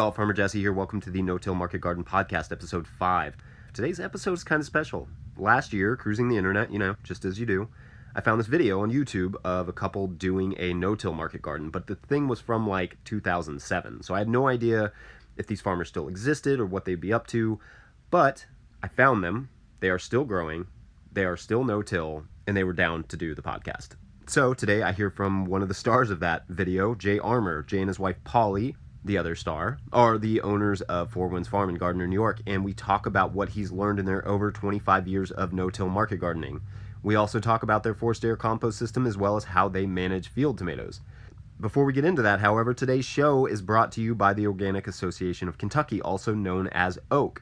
y'all, Farmer Jesse here. Welcome to the No-Till Market Garden Podcast, episode 5. Today's episode is kind of special. Last year, cruising the internet, just as you do, I found this video on YouTube of a couple doing a no-till market garden, but the thing was from like 2007, so I had no idea if these farmers still existed or what they'd be up to, but I found them. They are still growing, they are still no-till, and they were down to do the podcast. So today I hear from one of the stars of that video, Jay Armour. Jay and his wife Polly, the other star, are the owners of Four Winds Farm in Gardiner, New York, and we talk about what he's learned in their over 25 years of no-till market gardening. We also talk about their forced air compost system as well as how they manage field tomatoes. Before we get into that, however, today's show is brought to you by the Organic Association of Kentucky, also known as OAK.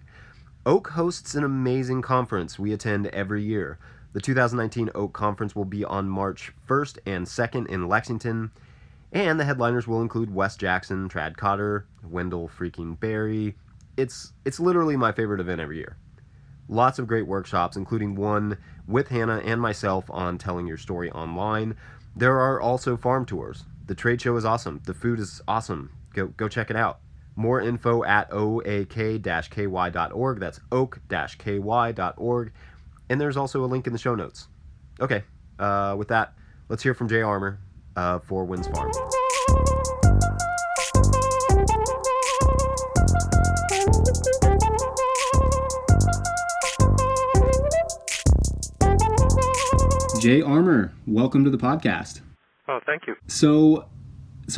OAK hosts an amazing conference we attend every year. The 2019 OAK conference will be on March 1st and 2nd in Lexington, and the headliners will include Wes Jackson, Trad Cotter, Wendell freaking Berry. It's literally my favorite event every year. Lots of great workshops, including one with Hannah and myself on telling your story online. There are also farm tours. The trade show is awesome. The food is awesome. Go check it out. More info at oak-ky.org. That's oak-ky.org. And there's also a link in the show notes. Okay, with that, let's hear from Jay Armour of Four Winds Farm. Jay Armour, welcome to the podcast. Oh, thank you. So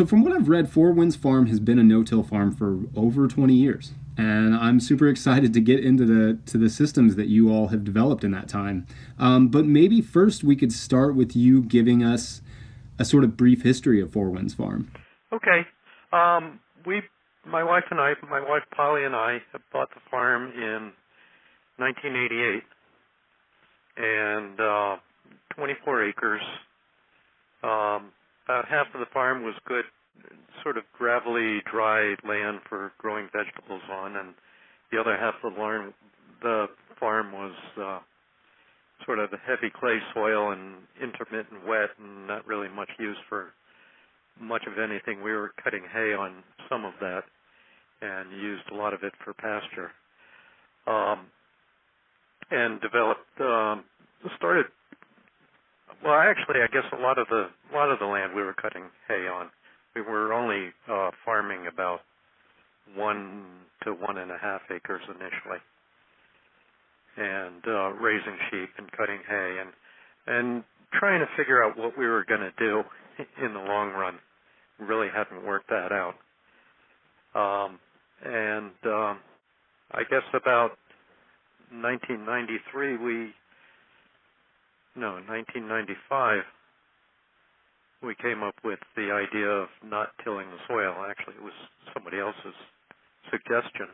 from what I've read, Four Winds Farm has been a no-till farm for over 20 years. And I'm super excited to get into the systems that you all have developed in that time. But maybe first we could start with you giving us a sort of brief history of Four Winds Farm. Okay. My wife Polly and I bought the farm in 1988, and 24 acres. About half of the farm was good, sort of gravelly, dry land for growing vegetables on, and the other half of the farm was sort of a heavy clay soil and intermittent wet, and not really much use for much of anything. We were cutting hay on some of that and used a lot of it for pasture, and I guess a lot of the land we were cutting hay on. We were only farming about 1 to 1.5 acres initially, and raising sheep and cutting hay and trying to figure out what we were going to do in the long run. We really hadn't worked that out. I guess about 1995, we came up with the idea of not tilling the soil. Actually, it was somebody else's suggestion.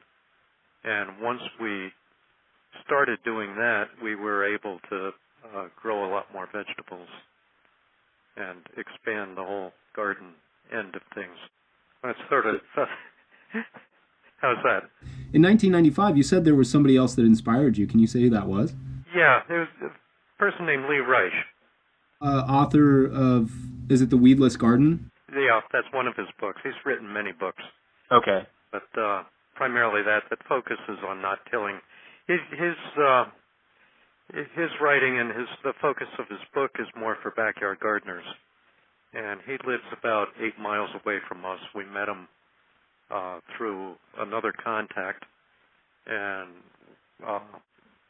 And once we started doing that, we were able to grow a lot more vegetables and expand the whole garden end of things. That's sort of... How's that? In 1995, you said there was somebody else that inspired you. Can you say who that was? Yeah, there was a person named Lee Reich. Author of, is it The Weedless Garden? Yeah, that's one of his books. He's written many books. Okay. But primarily that focuses on not tilling. His writing and the focus of his book is more for backyard gardeners. And he lives about 8 miles away from us. We met him through another contact, and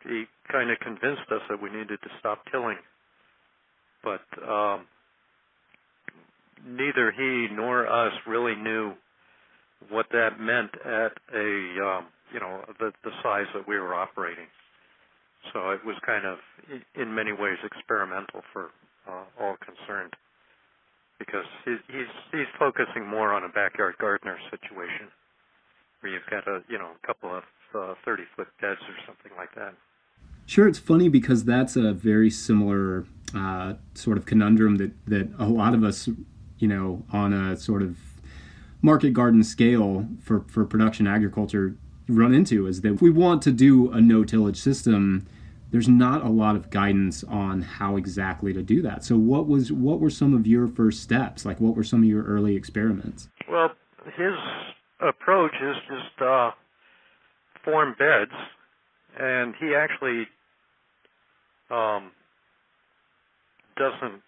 he kind of convinced us that we needed to stop tilling. But neither he nor us really knew what that meant at the size that we were operating. So it was kind of, in many ways, experimental for all concerned, because he's focusing more on a backyard gardener situation, where you've got a couple of 30-foot beds or something like that. Sure, it's funny because that's a very similar sort of conundrum that a lot of us, on a sort of market garden scale for production agriculture run into, is that if we want to do a no-tillage system, there's not a lot of guidance on how exactly to do that. So what were some of your first steps? Like, what were some of your early experiments? Well, his approach is just form beds, and he actually doesn't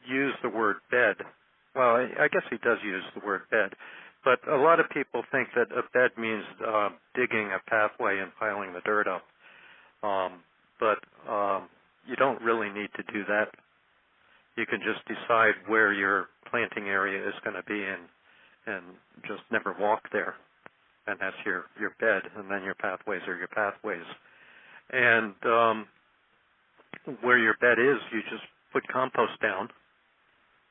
use the word bed. Well, I guess he does use the word bed, but a lot of people think that a bed means digging a pathway and piling the dirt up. But you don't really need to do that. You can just decide where your planting area is going to be and just never walk there. And that's your bed, and then your pathways are your pathways. And where your bed is, you just put compost down,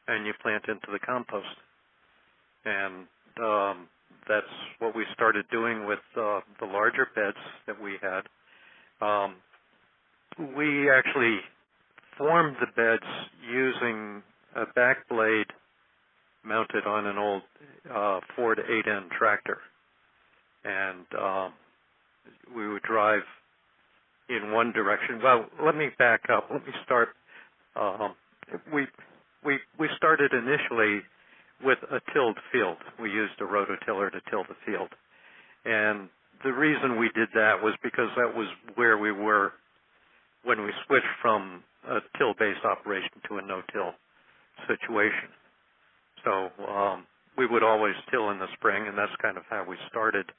and you plant into the compost. And that's what we started doing with the larger beds that we had. We actually formed the beds using a back blade mounted on an old Ford 8N tractor. And we would drive in one direction. Well, let me back up. Let me start. We started initially with a tilled field. We used a rototiller to till the field. And the reason we did that was because that was where we were when we switched from a till-based operation to a no-till situation. So we would always till in the spring, and that's kind of how we started.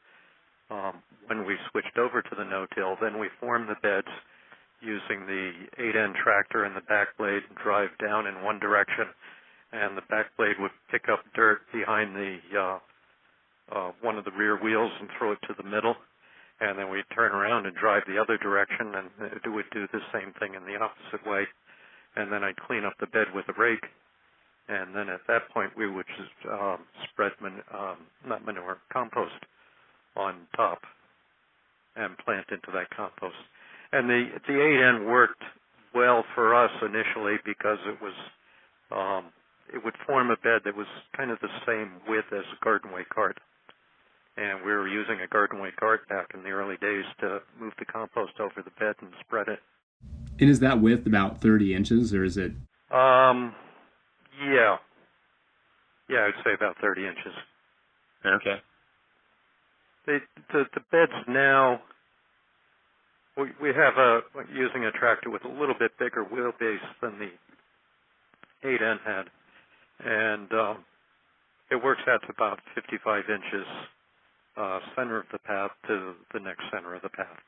When we switched over to the no-till, then we formed the beds using the 8N tractor and the back blade and drive down in one direction, and the back blade would pick up dirt behind the one of the rear wheels and throw it to the middle, and then we'd turn around and drive the other direction, and it would do the same thing in the opposite way, and then I'd clean up the bed with a rake, and then at that point we would just spread compost on top and plant into that compost. And the 8N worked well for us initially because it would form a bed that was kind of the same width as a garden-way cart. And we were using a garden-way cart back in the early days to move the compost over the bed and spread it. And is that width about 30 inches, or is it? Yeah. Yeah, I'd say about 30 inches. Okay. The beds now, we have using a tractor with a little bit bigger wheelbase than the 8N had, and it works out to about 55 inches center of the path to the next center of the path.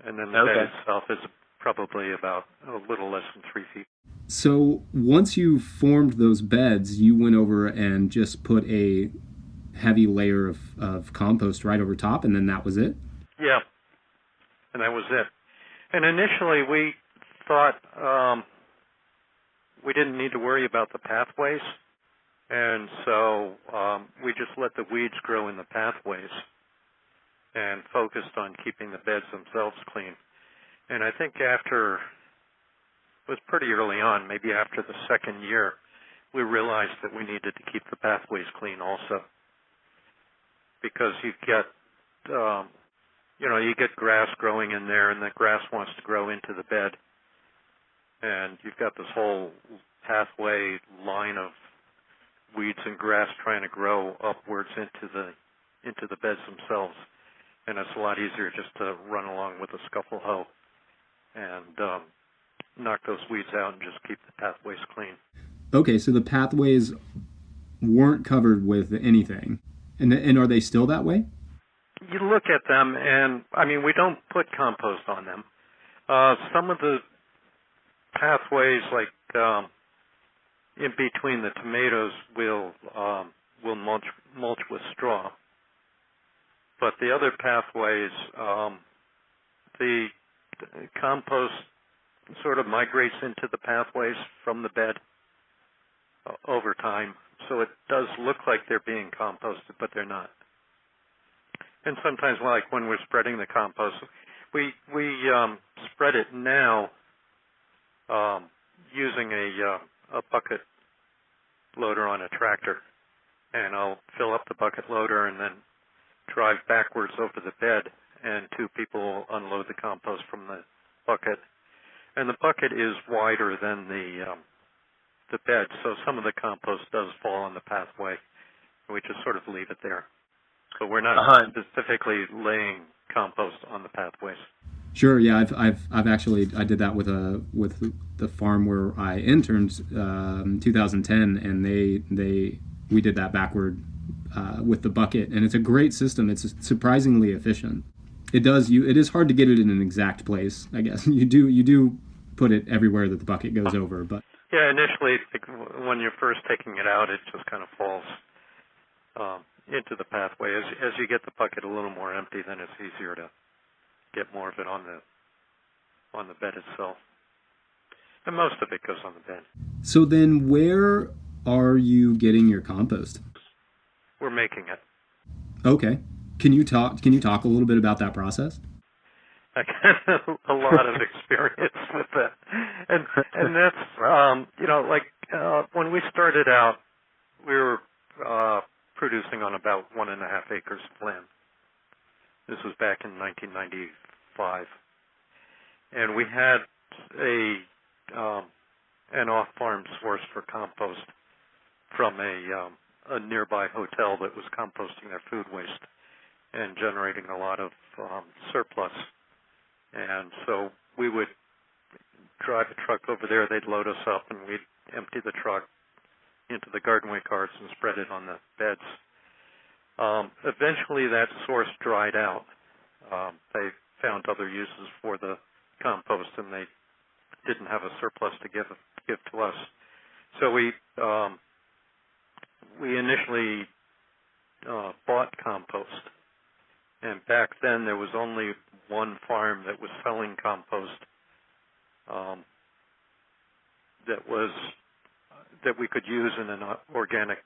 And then the bed itself is probably about a little less than 3 feet. So once you formed those beds, you went over and just put a heavy layer of compost right over top, and then that was it? Yeah, and that was it. And initially we thought we didn't need to worry about the pathways, and so we just let the weeds grow in the pathways and focused on keeping the beds themselves clean. And I think it was pretty early on, maybe after the second year, we realized that we needed to keep the pathways clean also. Because you get, you get grass growing in there, and the grass wants to grow into the bed. And you've got this whole pathway line of weeds and grass trying to grow upwards into the beds themselves. And it's a lot easier just to run along with a scuffle hoe and knock those weeds out and just keep the pathways clean. Okay, so the pathways weren't covered with anything. And are they still that way? You look at them, and, we don't put compost on them. Some of the pathways, like in between the tomatoes, will mulch with straw. But the other pathways, the compost sort of migrates into the pathways from the bed over time. So it does look like they're being composted, but they're not. And sometimes, like when we're spreading the compost, we spread it now using a bucket loader on a tractor. And I'll fill up the bucket loader and then drive backwards over the bed, and two people will unload the compost from the bucket. And the bucket is wider than the bed, so some of the compost does fall on the pathway, We just sort of leave it there. But we're not specifically laying compost on the pathways. Sure. Yeah, I've actually I did that with the farm where I interned 2010, and we did that backward with the bucket, and it's a great system. It's surprisingly efficient. It is hard to get it in an exact place, I guess. You do put it everywhere that the bucket goes over, but yeah, initially when you're first taking it out, it just kind of falls into the pathway. As you get the bucket a little more empty, then it's easier to get more of it on the bed itself. And most of it goes on the bed. So then where are you getting your compost? We're making it. Okay. Can you talk a little bit about that process? I got a lot of experience with that. And that's, when we started out, we were producing on about 1.5 acres of land. This was back in 1995. And we had an off-farm source for compost from a nearby hotel that was composting their food waste and generating a lot of surplus. And so we would drive a truck over there, they'd load us up, and we'd empty the truck into the gardenway carts and spread it on the beds. Eventually that source dried out. They found other uses for the compost, and they didn't have a surplus to give to us. So we initially bought compost, and back then there was only one farm that was selling compost that we could use in an organic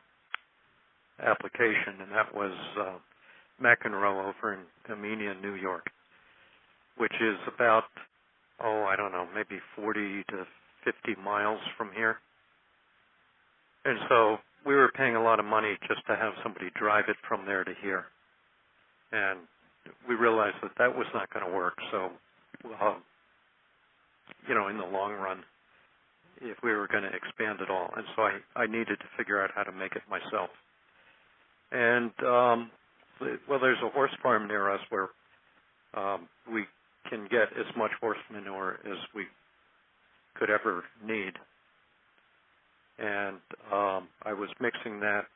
application, and that was McEnroe over in Armenia, New York, which is about, maybe 40 to 50 miles from here. And so we were paying a lot of money just to have somebody drive it from there to here. And we realized that was not going to work. So, in the long run, if we were going to expand it all. And so I needed to figure out how to make it myself. And, there's a horse farm near us where we can get as much horse manure as we could ever need. And I was mixing that,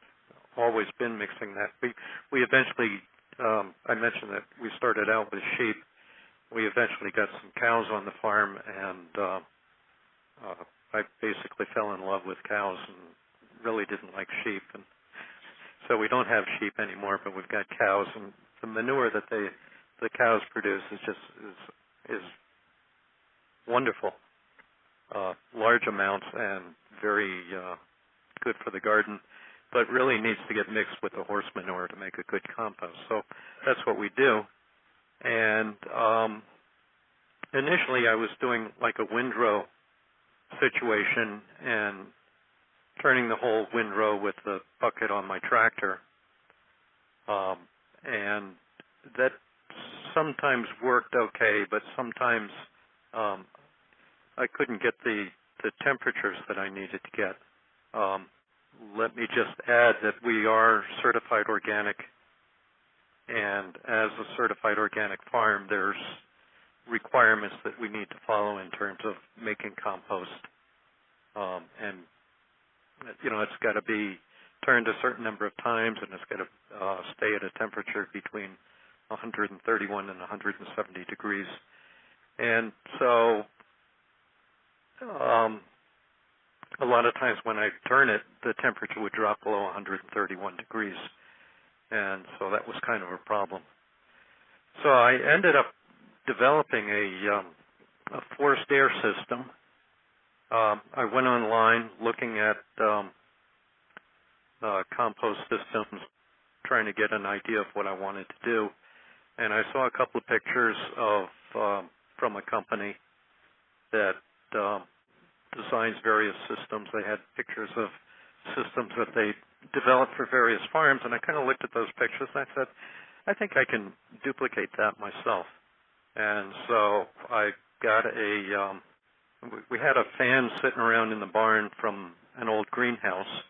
always been mixing that. We eventually, I mentioned that we started out with sheep. We eventually got some cows on the farm, and I basically fell in love with cows and really didn't like sheep. And so we don't have sheep anymore, but we've got cows, and the manure that the cows produce is wonderful. Large amounts and very good for the garden, but really needs to get mixed with the horse manure to make a good compost. So that's what we do. And initially I was doing like a windrow situation and turning the whole windrow with the bucket on my tractor. And that sometimes worked okay, but sometimes I couldn't get the temperatures that I needed to get. Let me just add that we are certified organic, and as a certified organic farm, there's requirements that we need to follow in terms of making compost. And, it's got to be turned a certain number of times, and it's got to stay at a temperature between 131 and 170 degrees. And so a lot of times when I turn it, the temperature would drop below 131 degrees. And so that was kind of a problem. So I ended up developing a forced air system. I went online looking at compost systems, trying to get an idea of what I wanted to do. And I saw a couple of pictures from a company that designs various systems. They had pictures of systems that they developed for various farms, and I kind of looked at those pictures and I said, I think I can duplicate that myself. And so I got we had a fan sitting around in the barn from an old greenhouse,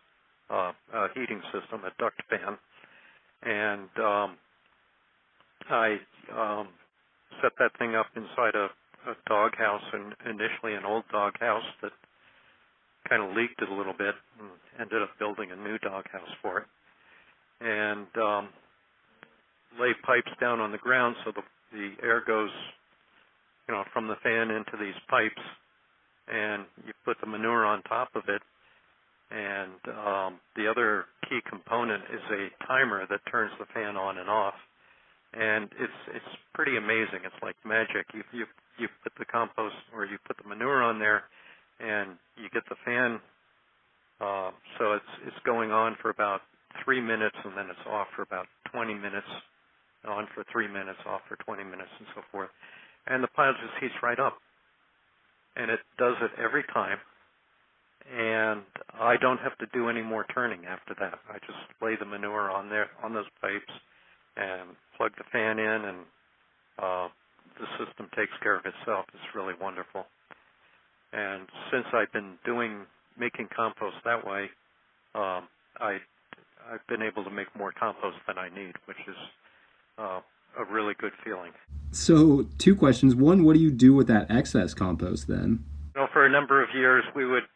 heating system, a duct fan, and I set that thing up inside a doghouse, and initially an old doghouse that kind of leaked it a little bit, and ended up building a new doghouse for it, and lay pipes down on the ground so the air goes, from the fan into these pipes, and you put the manure on top of it. And the other key component is a timer that turns the fan on and off, and it's pretty amazing. It's like magic. You put the compost, or you put the manure on there, and you get the fan. So it's going on for about 3 minutes, and then it's off for about 20 minutes. On for 3 minutes, off for 20 minutes, and so forth. And the pile just heats right up, and it does it every time. And I don't have to do any more turning after that. I just lay the manure on there, on those pipes, and plug the fan in, and the system takes care of itself. It's really wonderful. And since I've been making compost that way, I've been able to make more compost than I need, which is a really good feeling. So 2 questions. One, what do you do with that excess compost then? For a number of years, we would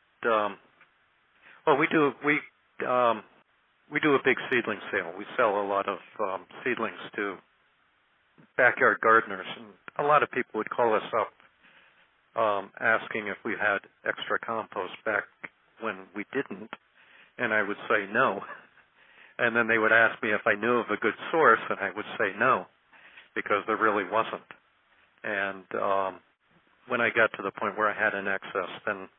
we do a big seedling sale. We sell a lot of seedlings to backyard gardeners, and a lot of people would call us up asking if we had extra compost back when we didn't, and I would say no. And then they would ask me if I knew of a good source, and I would say no, because there really wasn't. And when I got to the point where I had an excess, then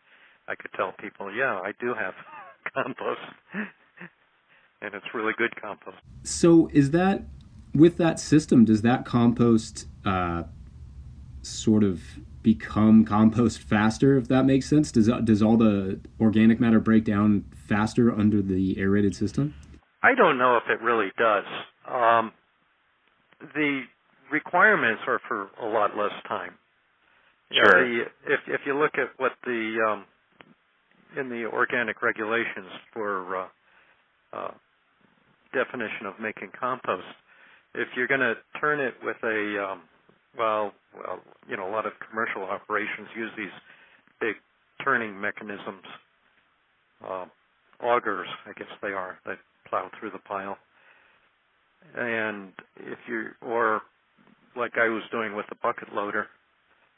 I could tell people, yeah, I do have compost, and it's really good compost. So is that, with that system, does that compost sort of become compost faster, if that makes sense? Does all the organic matter break down faster under the aerated system? I don't know if it really does. The requirements are for a lot less time. Sure. If you look at what in the organic regulations for definition of making compost, if you're going to turn it with a lot of commercial operations use these big turning mechanisms, augers, I guess they are, that plow through the pile. And or like I was doing with the bucket loader,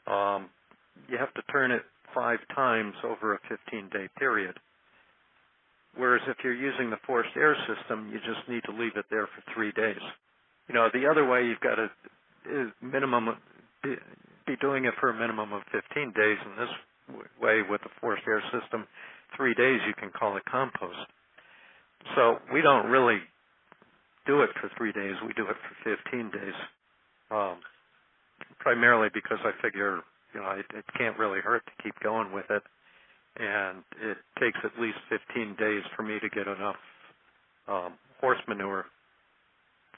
you have to turn it 5 times over a 15-day period. Whereas if you're using the forced air system, you just need to leave it there for 3 days. The other way, you've got to be doing it for a minimum of 15 days. And this way, with the forced air system, 3 days you can call it compost. So we don't really do it for 3 days. We do it for 15 days, primarily because I figure, it can't really hurt to keep going with it. And it takes at least 15 days for me to get enough horse manure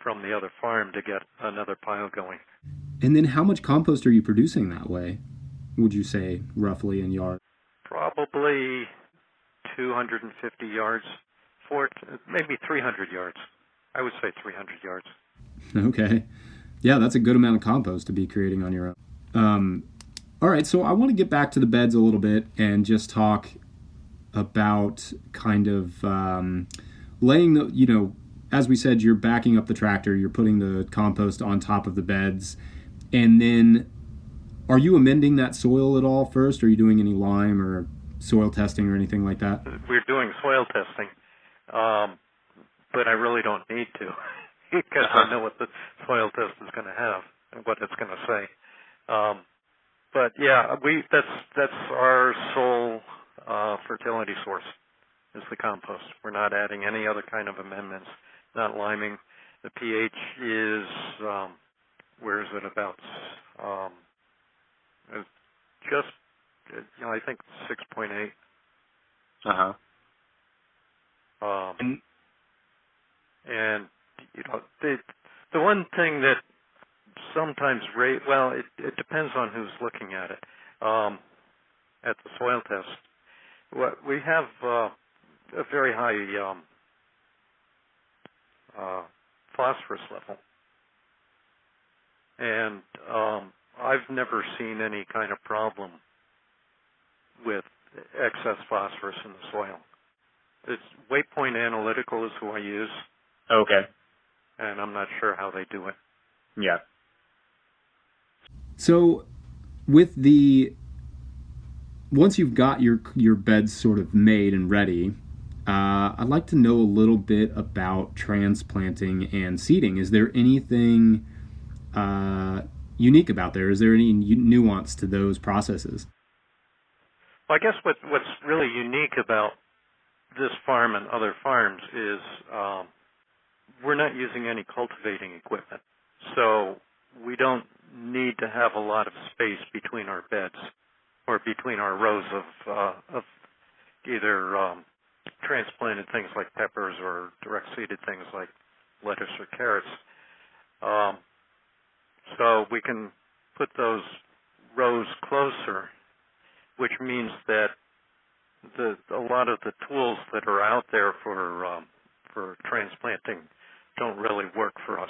from the other farm to get another pile going. And then how much compost are you producing that way, would you say, roughly in yards? Probably 250 yards, maybe 300 yards. I would say 300 yards. Okay. Yeah, that's a good amount of compost to be creating on your own. All right, so I want to get back to the beds a little bit and just talk about kind of laying the, as we said, you're backing up the tractor, you're putting the compost on top of the beds, and then are you amending that soil at all first? Are you doing any lime or soil testing or anything like that? We're doing soil testing, but I really don't need to because I know what the soil test is going to have and what it's going to say. But yeah, that's our sole fertility source is the compost. We're not adding any other kind of amendments, not liming. The pH is, where is it about? Just, I think 6.8. And the one thing that sometimes it depends on who's looking at it. At the soil test, we have a very high phosphorus level. And I've never seen any kind of problem with excess phosphorus in the soil. It's Waypoint Analytical is who I use. Okay. And I'm not sure how they do it. Yeah. So once you've got your beds sort of made and ready, I'd like to know a little bit about transplanting and seeding. Is there anything unique about there? Is there any nuance to those processes? Well, I guess what's really unique about this farm and other farms is we're not using any cultivating equipment. So we don't need to have a lot of space between our beds or between our rows of either transplanted things like peppers or direct seeded things like lettuce or carrots. So we can put those rows closer, which means that a lot of the tools that are out there for transplanting don't really work for us.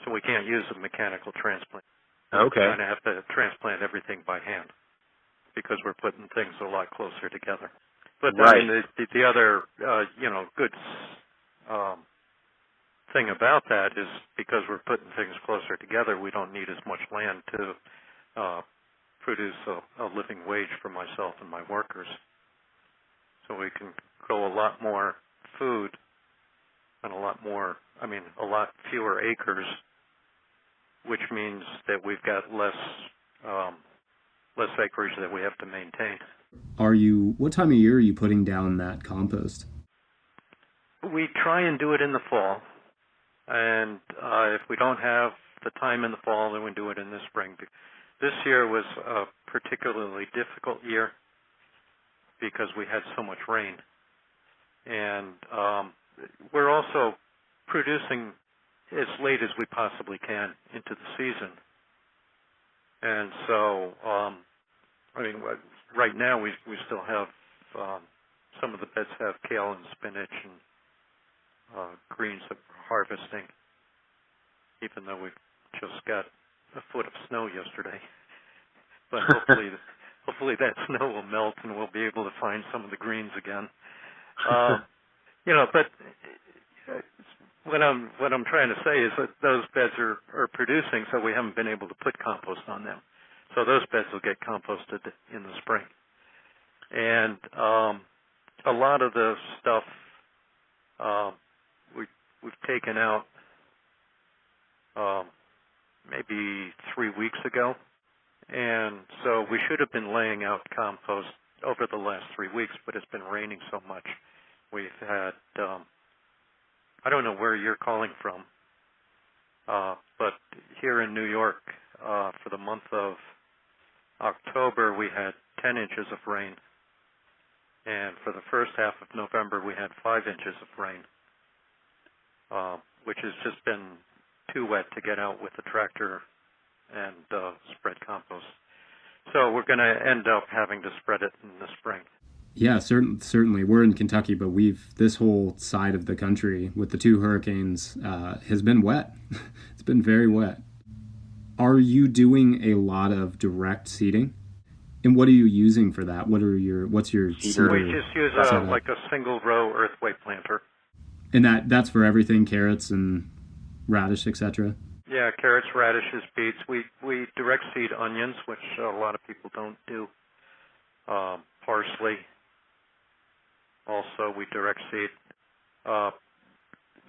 So we can't use a mechanical transplant. Okay. We're going to have to transplant everything by hand because we're putting things a lot closer together. But right. I mean, the other good thing about that is because we're putting things closer together, we don't need as much land to produce a living wage for myself and my workers. So we can grow a lot more food and a lot fewer acres, which means that we've got less acreage that we have to maintain. What time of year are you putting down that compost? We try and do it in the fall, and if we don't have the time in the fall, then we do it in the spring. This year was a particularly difficult year because we had so much rain, and we're also producing as late as we possibly can into the season. And so, right now we still have some of the beds have kale and spinach and greens that we're harvesting, even though we've just got a foot of snow yesterday. But hopefully that snow will melt and we'll be able to find some of the greens again. But what I'm trying to say is that those beds are producing, so we haven't been able to put compost on them. So those beds will get composted in the spring. And a lot of the stuff we've taken out maybe 3 weeks ago. And so we should have been laying out compost over the last 3 weeks, but it's been raining so much. We've had, I don't know where you're calling from, but here in New York, for the month of October, we had 10 inches of rain. And for the first half of November, we had 5 inches of rain, which has just been too wet to get out with the tractor and spread compost. So we're going to end up having to spread it in the spring. Yeah, certainly. We're in Kentucky, but this whole side of the country with the 2 hurricanes has been wet. It's been very wet. Are you doing a lot of direct seeding? And what are you using for that? What's your seeder? We just use like a single row earthway planter. And that's for everything, carrots and radish, etc. Yeah, carrots, radishes, beets. We direct seed onions, which a lot of people don't do. Parsley. Also, we direct seed.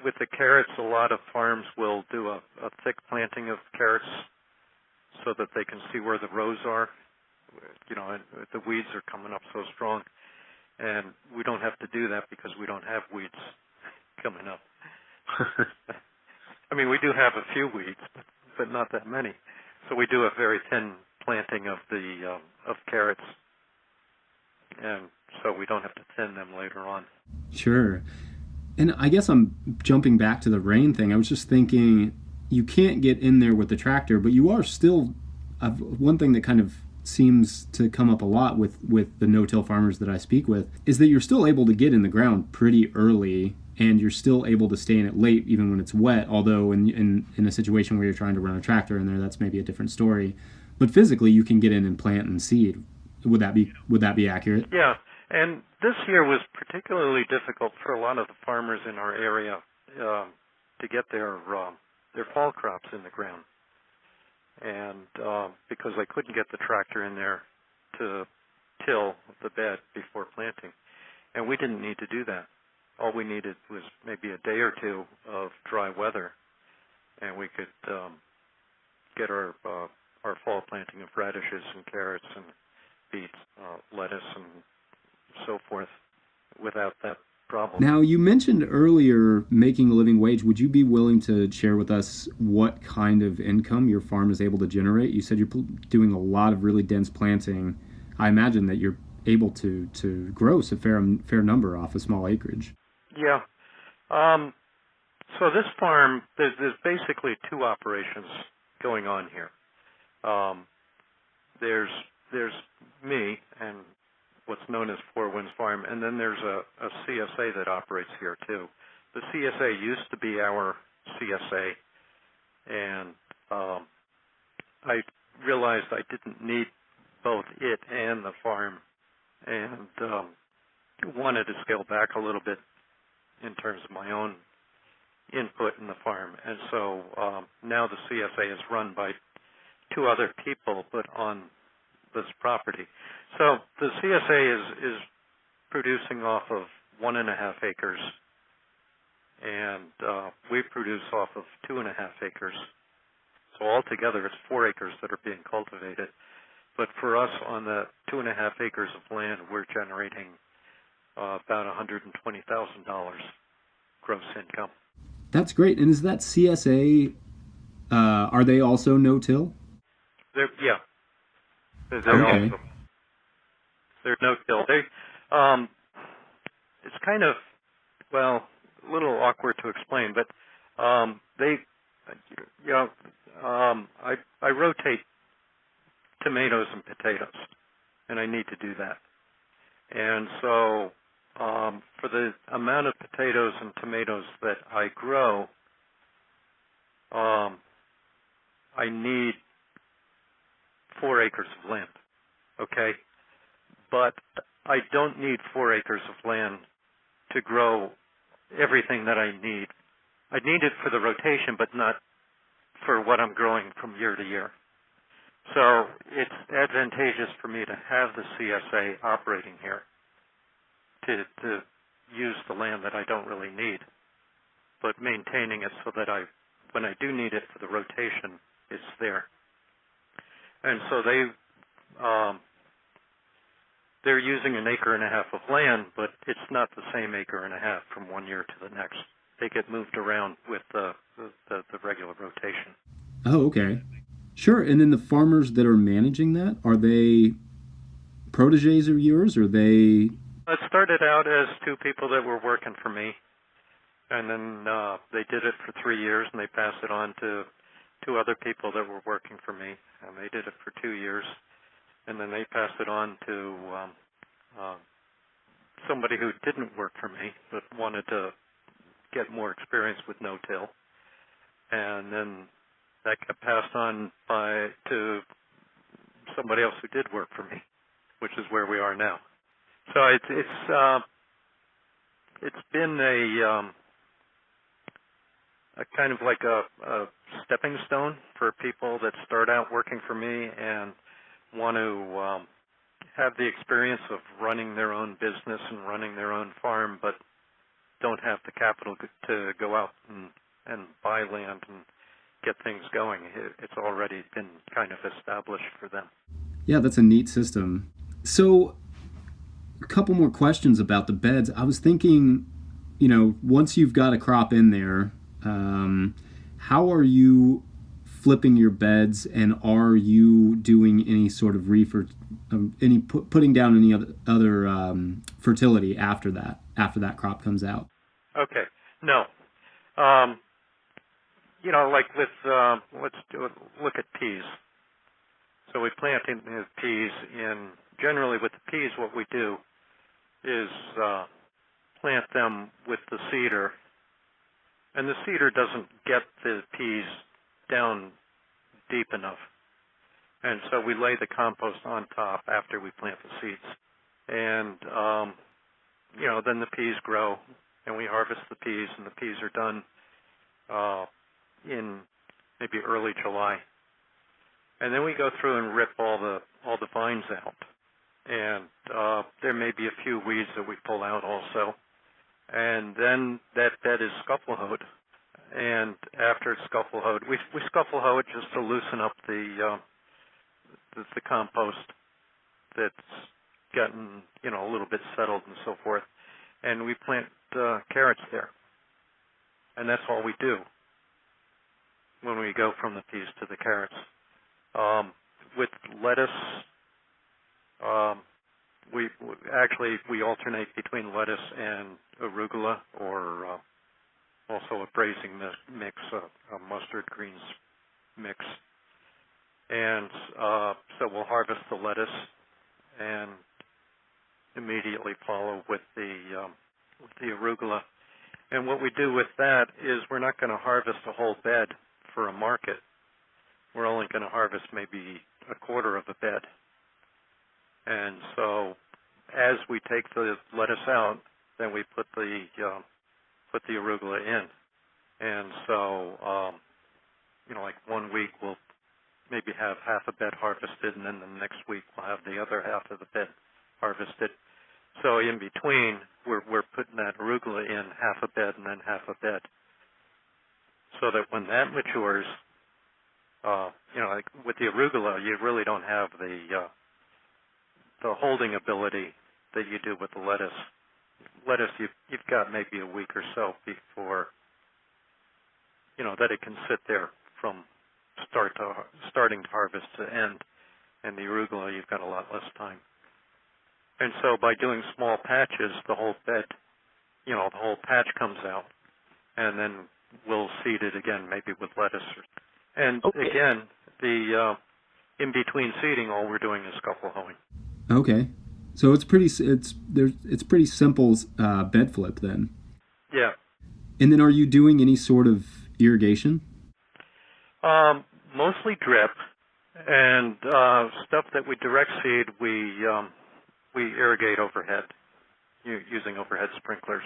With the carrots, a lot of farms will do a thick planting of carrots so that they can see where the rows are. And the weeds are coming up so strong. And we don't have to do that because we don't have weeds coming up. I mean, we do have a few weeds, but not that many. So we do a very thin planting of the of carrots, and so we don't have to thin them later on. Sure. And I guess I'm jumping back to the rain thing. I was just thinking, you can't get in there with the tractor, but you are still. One thing that kind of seems to come up a lot with the no-till farmers that I speak with is that you're still able to get in the ground pretty early and you're still able to stay in it late even when it's wet, although in a situation where you're trying to run a tractor in there, that's maybe a different story. But physically you can get in and plant and seed. Would that be accurate? Yeah, and this year was particularly difficult for a lot of the farmers in our area to get their fall crops in the ground, and because they couldn't get the tractor in there to till the bed before planting, and we didn't need to do that. All we needed was maybe a day or two of dry weather, and we could get our fall planting of radishes and carrots and beets, lettuce, and so forth without that problem. Now, you mentioned earlier making a living wage. Would you be willing to share with us what kind of income your farm is able to generate? You said you're doing a lot of really dense planting. I imagine that you're able to gross a fair number off a small acreage. Yeah. So this farm, there's basically two operations going on here. There's me and what's known as Four Winds Farm, and then there's a CSA that operates here too. The CSA used to be our CSA, and I realized I didn't need both it and the farm, and wanted to scale back a little bit in terms of my own input in the farm. And so now the CSA is run by two other people, but on this property. So the CSA is producing off of 1.5 acres, and we produce off of 2.5 acres. So altogether, it's 4 acres that are being cultivated. But for us, on the 2.5 acres of land, we're generating about $120,000 gross income. That's great. And is that CSA? Are they also no-till? Yeah. They're okay. They're no-till. It's kind of, well, a little awkward to explain, but I rotate tomatoes and potatoes, and I need to do that. And so for the amount of potatoes and tomatoes that I grow, I need 4 acres of land, okay? But I don't need 4 acres of land to grow everything that I need. I need it for the rotation, but not for what I'm growing from year to year. So it's advantageous for me to have the CSA operating here to use the land that I don't really need, but maintaining it so that when I do need it for the rotation, it's there. And so they're using 1.5 acres of land, but it's not the same 1.5 acres from one year to the next. They get moved around with the regular rotation. Oh, okay. Sure. And then the farmers that are managing that, are they protégés of yours, or they? It started out as 2 people that were working for me, and then they did it for 3 years, and they passed it on to 2 other people that were working for me, and they did it for 2 years, and then they passed it on to somebody who didn't work for me but wanted to get more experience with no-till, and then that got passed on to somebody else who did work for me, which is where we are now. So it's been a kind of like a stepping stone for people that start out working for me and want to have the experience of running their own business and running their own farm, but don't have the capital to go out and buy land and get things going. It's already been kind of established for them. Yeah, that's a neat system. So a couple more questions about the beds. I was thinking, once you've got a crop in there, how are you flipping your beds, and are you doing any sort of putting down any other fertility after that crop comes out? Okay, no. Like with let's look at peas. So we plant in the peas in, generally with the peas what we do is plant them with the seeder, and the seeder doesn't get the peas down deep enough. And so we lay the compost on top after we plant the seeds. And, then the peas grow, and we harvest the peas, and the peas are done in maybe early July. And then we go through and rip all the vines out. And there may be a few weeds that we pull out also. And then that bed is scuffle hoed. And after it's scuffle hoed, we scuffle hoe it just to loosen up the compost that's gotten a little bit settled and so forth. And we plant carrots there. And that's all we do when we go from the peas to the carrots. With lettuce, we alternate between lettuce and arugula, or also a braising mix, a mustard greens mix. And so we'll harvest the lettuce and immediately follow with the arugula. And what we do with that is we're not going to harvest a whole bed for a market. We're only going to harvest maybe a quarter of a bed. And so as we take the lettuce out, then we put the arugula in. And so, like 1 week we'll maybe have half a bed harvested, and then the next week we'll have the other half of the bed harvested. So in between, we're putting that arugula in half a bed and then half a bed, so that when that matures, like with the arugula, you really don't have the holding ability that you do with the lettuce. Lettuce, you've got maybe a week or so before, that it can sit there from starting to harvest to end. And the arugula, you've got a lot less time. And so by doing small patches, the whole bed, the whole patch comes out, and then we'll seed it again, maybe with lettuce. And again, the in between seeding, all we're doing is scuffle hoeing. Okay, so it's pretty simple bed flip then. Yeah. And then, are you doing any sort of irrigation? Mostly drip, and stuff that we direct seed, we irrigate overhead using overhead sprinklers,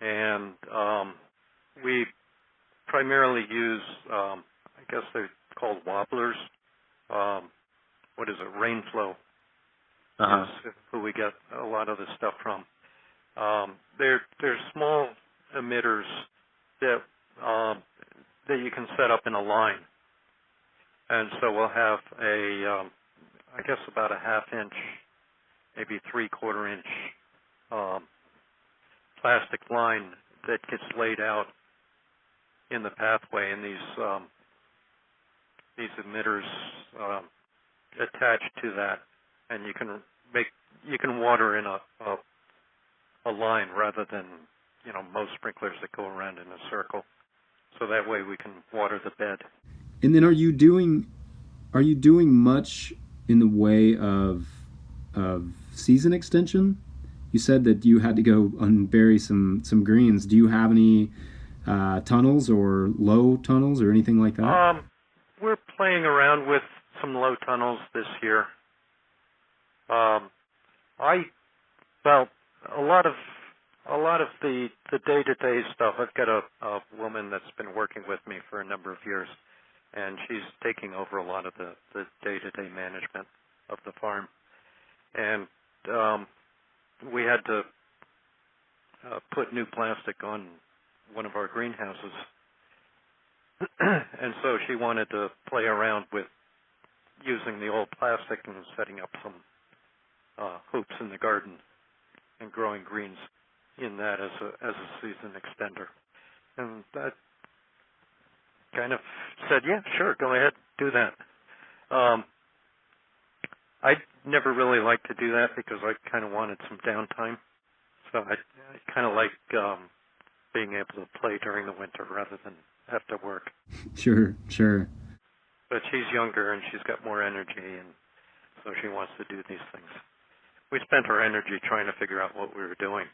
and we primarily use, I guess they're called wobblers. What is it? Rain flow. Is who we get a lot of this stuff from. They're small emitters that you can set up in a line, and so we'll have I guess about a half-inch, maybe 3/4 inch plastic line that gets laid out in the pathway, and these emitters attached to that, and you can water in a line rather than most sprinklers that go around in a circle. So that way we can water the bed. And then are you doing much in the way of season extension? You said that you had to go unbury some greens. Do you have any tunnels or low tunnels or anything like that? We're playing around with some low tunnels this year. A lot of the day-to-day stuff, I've got a woman that's been working with me for a number of years, and she's taking over a lot of the day-to-day management of the farm. And we had to put new plastic on one of our greenhouses. And so she wanted to play around with using the old plastic and setting up some hoops in the garden and growing greens in that as a season extender. And I kind of said, yeah, sure, go ahead, do that. I never really liked to do that because I kind of wanted some downtime. So I kind of like being able to play during the winter rather than have to work. Sure. but she's younger and she's got more energy, and so she wants to do these things. We spent our energy trying to figure out what we were doing.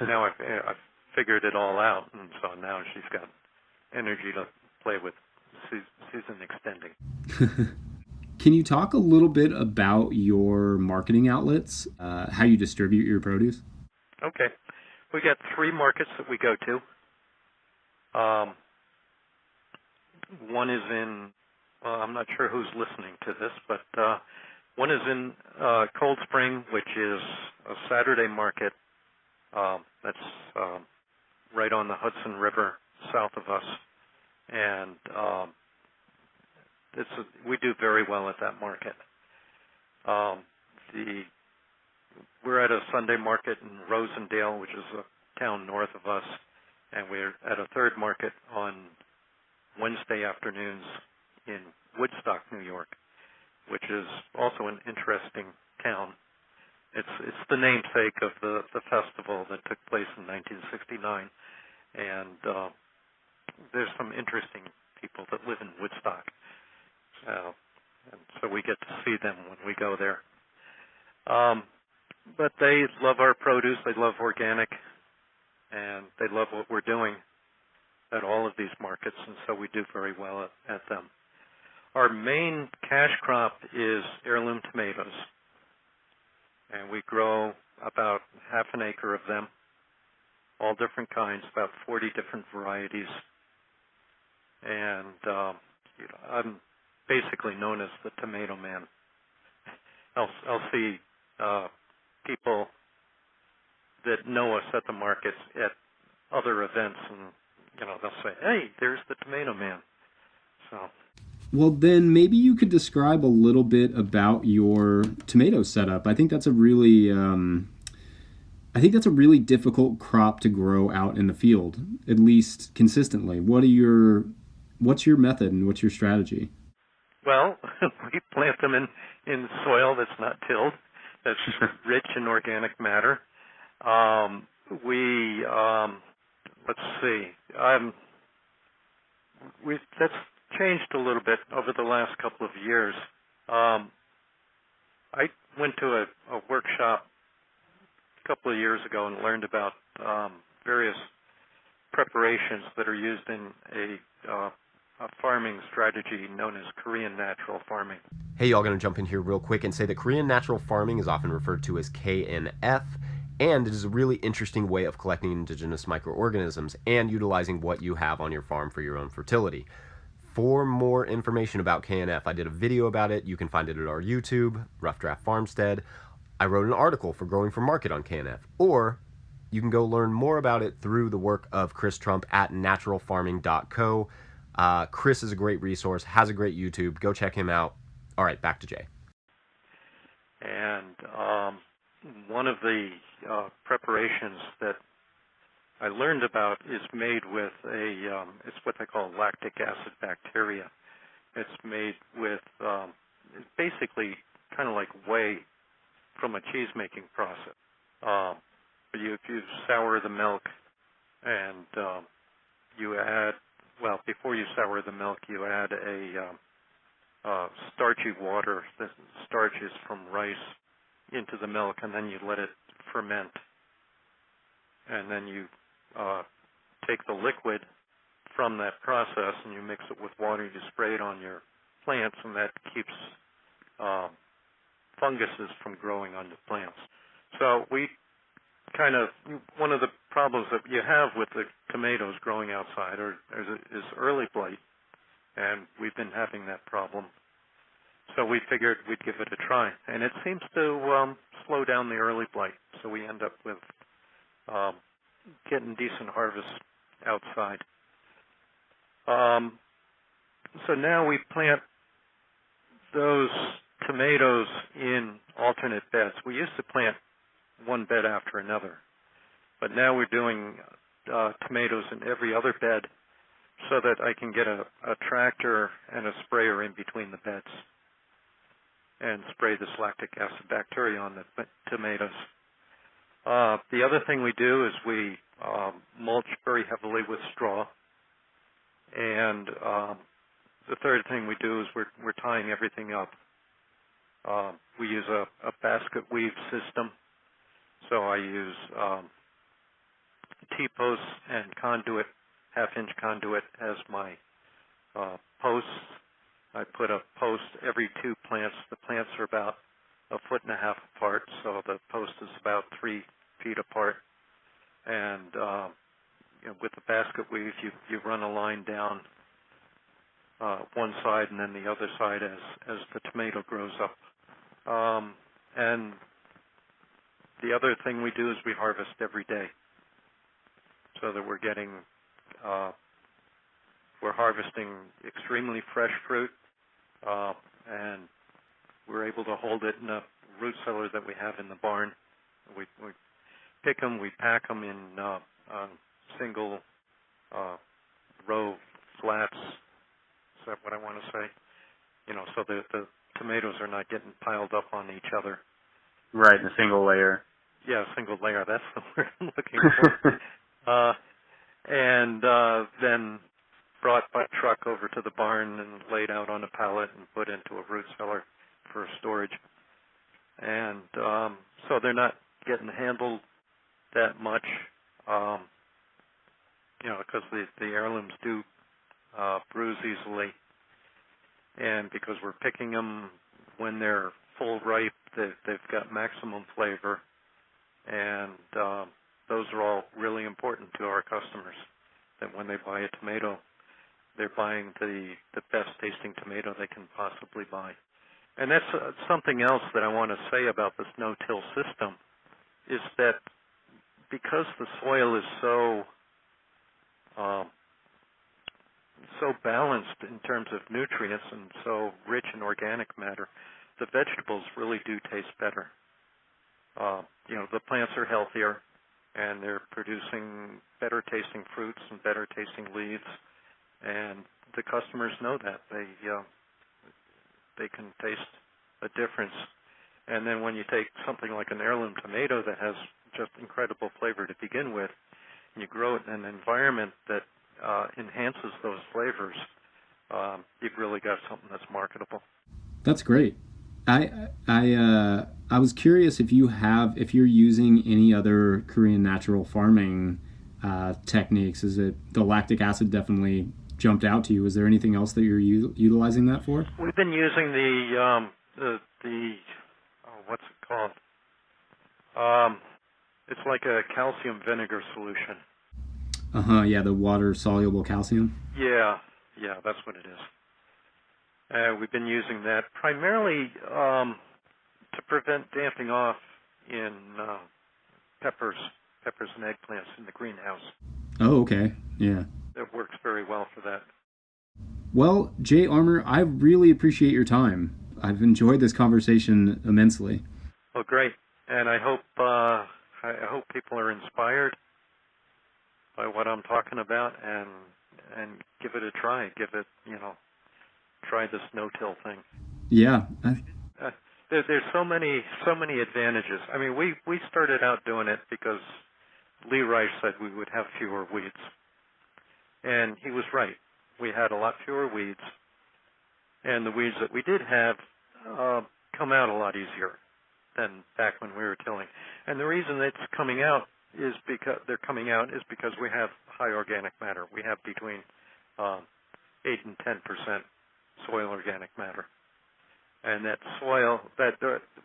Now I've figured it all out, and so now she's got energy to play with season extending. Can you talk a little bit about your marketing outlets, how you distribute your produce? Okay. We got 3 markets that we go to. One is in, I'm not sure who's listening to this, but one is in Cold Spring, which is a Saturday market that's right on the Hudson River south of us. And we do very well at that market. We're at a Sunday market in Rosendale, which is a town north of us, and we're at a third market on Wednesday afternoons in Woodstock, New York, which is also an interesting town. It's the namesake of the festival that took place in 1969, and there's some interesting people that live in Woodstock, and so we get to see them when we go there. But they love our produce, they love organic, and they love what we're doing at all of these markets, and so we do very well at them. Our main cash crop is heirloom tomatoes, and we grow about half an acre of them, all different kinds, about 40 different varieties. And I'm basically known as the tomato man. I'll see people that know us at the markets at other events, and they'll say, "Hey, there's the tomato man." So. Well, then maybe you could describe a little bit about your tomato setup. I think that's a really difficult crop to grow out in the field, at least consistently. What's your method and what's your strategy? Well, we plant them in soil that's not tilled, that's rich in organic matter. Let's see. That's changed a little bit over the last couple of years. I went to a workshop a couple of years ago and learned about various preparations that are used in a farming strategy known as Korean natural farming. Hey, y'all, going to jump in here real quick and say that Korean natural farming is often referred to as KNF, and it is a really interesting way of collecting indigenous microorganisms and utilizing what you have on your farm for your own fertility. For more information about KNF, I did a video about it. You can find it at our YouTube, Rough Draft Farmstead. I wrote an article for Growing for Market on KNF, or you can go learn more about it through the work of Chris Trump at naturalfarming.co. Chris is a great resource, has a great YouTube. Go check him out. All right, back to Jay. And one of the preparations that I learned about is made with it's what they call lactic acid bacteria. It's made with, it's basically kind of like whey from a cheese-making process. You sour the milk, and you add, before you sour the milk, you add a starchy water that starches from rice into the milk, and then you let it ferment. And then you take the liquid from that process and you mix it with water, you spray it on your plants, and that keeps funguses from growing on the plants. So one of the problems that you have with the tomatoes growing outside is early blight, and we've been having that problem. So we figured we'd give it a try, and it seems to slow down the early blight. So we end up with getting decent harvests outside. So now we plant those tomatoes in alternate beds. We used to plant one bed after another, but now we're doing tomatoes in every other bed so that I can get a tractor and a sprayer in between the beds and spray this lactic acid bacteria on the tomatoes. The other thing we do is we mulch very heavily with straw, and the third thing we do is we're tying everything up. We use a basket weave system. So I use T-posts and conduit, half-inch conduit as my posts. I put a post every 2 plants. The plants are about 1.5 feet apart, so the post is about 3 feet apart. And with the basket weave, you run a line down one side and then the other side as the tomato grows up. And the other thing we do is we harvest every day, so that we're harvesting extremely fresh fruit, and we're able to hold it in a root cellar that we have in the barn. We pick them, we pack them in single row flats. Is that what I want to say? So the tomatoes are not getting piled up on each other. Right, in a single layer. Yeah, single layer. That's the word I'm looking for. And then brought by truck over to the barn and laid out on a pallet and put into a root cellar for storage. And so they're not getting handled that much, because the heirlooms do bruise easily. And because we're picking them when they're full ripe, they've got maximum flavor. And those are all really important to our customers, that when they buy a tomato, they're buying the best tasting tomato they can possibly buy. And that's something else that I want to say about this no-till system, is that because the soil is so balanced in terms of nutrients and so rich in organic matter, the vegetables really do taste better. The plants are healthier, and they're producing better tasting fruits and better tasting leaves, and the customers know that. They can taste a difference. And then when you take something like an heirloom tomato that has just incredible flavor to begin with, and you grow it in an environment that enhances those flavors, you've really got something that's marketable. That's great. I was curious if you're using any other Korean natural farming techniques. Is it the lactic acid definitely jumped out to you? Is there anything else that you're utilizing that for? We've been using the what's it called? It's like a calcium vinegar solution. Yeah, the water soluble calcium. Yeah, that's what it is. We've been using that primarily to prevent damping off in peppers and eggplants in the greenhouse. Oh, okay. Yeah. It works very well for that. Well, Jay Armour, I really appreciate your time. I've enjoyed this conversation immensely. Well, great. And I hope people are inspired by what I'm talking about and give it a try. Try this no-till thing. Yeah. There's so many advantages. I mean, we started out doing it because Lee Reich said we would have fewer weeds. And he was right. We had a lot fewer weeds. And the weeds that we did have come out a lot easier than back when we were tilling. And the reason it's coming out is because we have high organic matter. We have between 8 and 10% soil organic matter. And that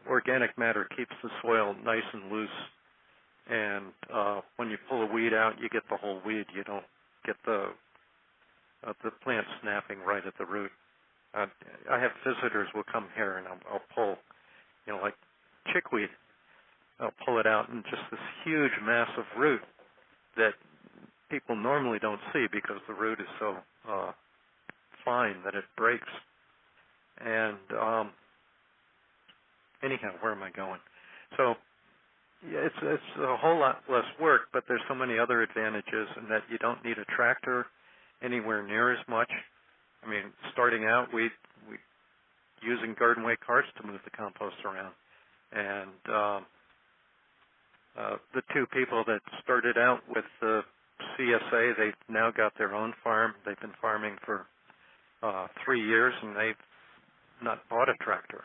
organic matter keeps the soil nice and loose. And when you pull a weed out, you get the whole weed. You don't get the plant snapping right at the root. I have visitors will come here, and I'll pull, like chickweed. I'll pull it out, and just this huge mass of root that people normally don't see because the root is so fine that it breaks. And anyhow, where am I going? So yeah, it's a whole lot less work, but there's so many other advantages in that you don't need a tractor anywhere near as much. I mean, starting out, we using garden weight carts to move the compost around. And the two people that started out with the CSA, they've now got their own farm. They've been farming for 3 years, and they've not bought a tractor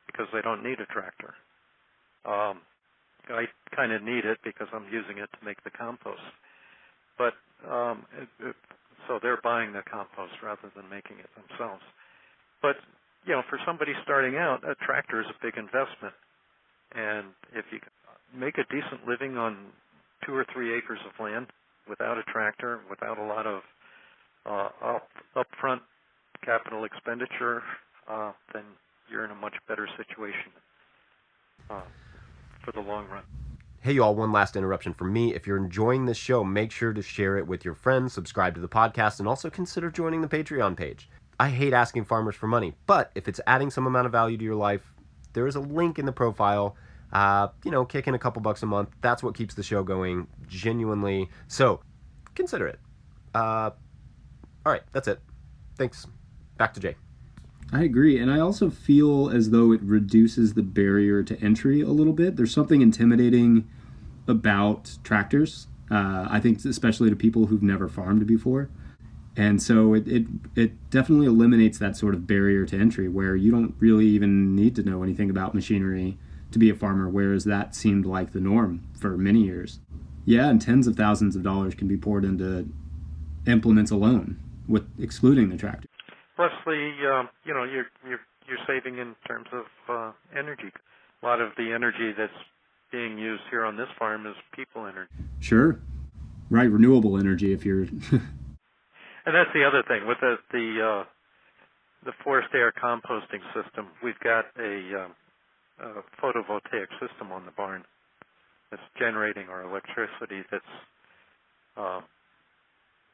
because they don't need a tractor. I kind of need it because I'm using it to make the compost. But so they're buying the compost rather than making it themselves. But, for somebody starting out, a tractor is a big investment. And if you make a decent living on 2 or 3 acres of land without a tractor, without a lot of upfront capital expenditure, then you're in a much better situation for the long run. Hey, y'all, one last interruption from me. If you're enjoying this show, make sure to share it with your friends, subscribe to the podcast, and also consider joining the Patreon page. I hate asking farmers for money, but if it's adding some amount of value to your life, there is a link in the profile. Kick in a couple bucks a month. That's what keeps the show going, genuinely. So, consider it. All right, that's it. Thanks. Back to Jay. I agree, and I also feel as though it reduces the barrier to entry a little bit. There's something intimidating about tractors, I think especially to people who've never farmed before. And so it definitely eliminates that sort of barrier to entry where you don't really even need to know anything about machinery to be a farmer, whereas that seemed like the norm for many years. Yeah, and tens of thousands of dollars can be poured into implements alone, with excluding the tractor. Plus, you're saving in terms of energy. A lot of the energy that's being used here on this farm is people energy. Sure, right. Renewable energy, if you're. And that's the other thing with the forced air composting system. We've got a photovoltaic system on the barn that's generating our electricity. That's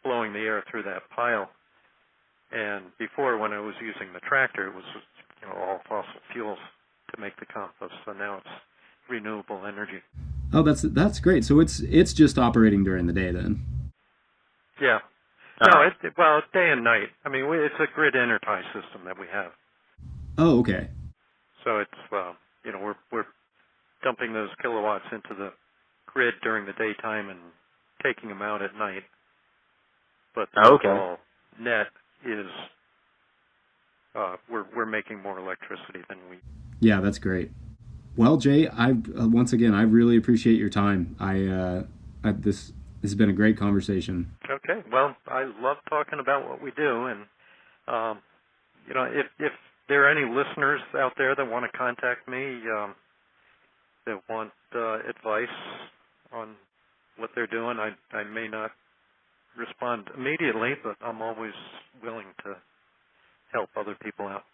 blowing the air through that pile. And before, when I was using the tractor, it was all fossil fuels to make the compost. So now it's renewable energy. Oh, that's great. So it's just operating during the day then. Yeah. No, it's day and night. I mean, it's a grid enterprise system that we have. Oh, okay. So it's we're dumping those kilowatts into the grid during the daytime and taking them out at night. But the overall net is we're making more electricity than we. Yeah, that's great. Well, Jay, once again I really appreciate your time. This has been a great conversation. Okay, well, I love talking about what we do, and if there are any listeners out there that want to contact me, that want advice on what they're doing, I may not respond immediately, but I'm always willing to help other people out.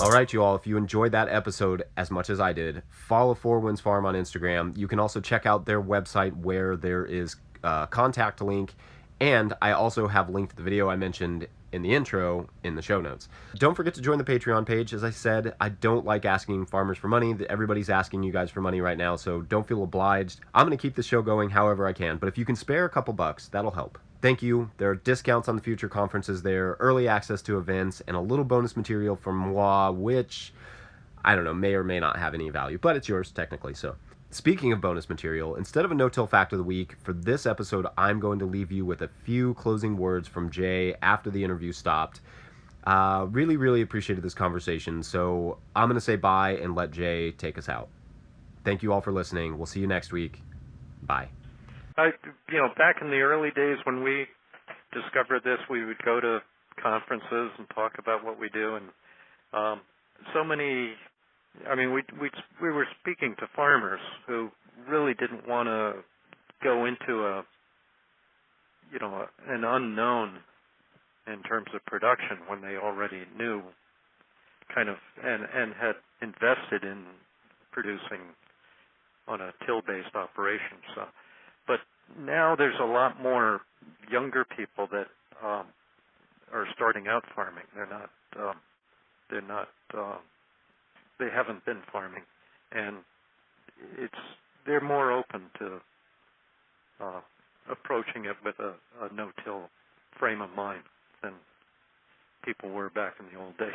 All right, you all, if you enjoyed that episode as much as I did, follow Four Winds Farm on Instagram. You can also check out their website where there is a contact link, and I also have linked the video I mentioned in the intro in the show notes. Don't forget to join the Patreon page. As I said, I don't like asking farmers for money. Everybody's asking you guys for money right now, so don't feel obliged. I'm going to keep the show going however I can, but if you can spare a couple bucks, that'll help. Thank you. There are discounts on the future conferences there, early access to events, and a little bonus material from moi, which, I don't know, may or may not have any value, but it's yours technically, so. Speaking of bonus material, instead of a no-till fact of the week, for this episode, I'm going to leave you with a few closing words from Jay after the interview stopped. Really, really appreciated this conversation, so I'm going to say bye and let Jay take us out. Thank you all for listening. We'll see you next week. Bye. Back in the early days when we discovered this, we would go to conferences and talk about what we do, and we were speaking to farmers who really didn't want to go into an unknown in terms of production when they already knew and had invested in producing on a till-based operation. So, but now there's a lot more younger people that are starting out farming. They haven't been farming, and they're more open to approaching it with a no-till frame of mind than people were back in the old days.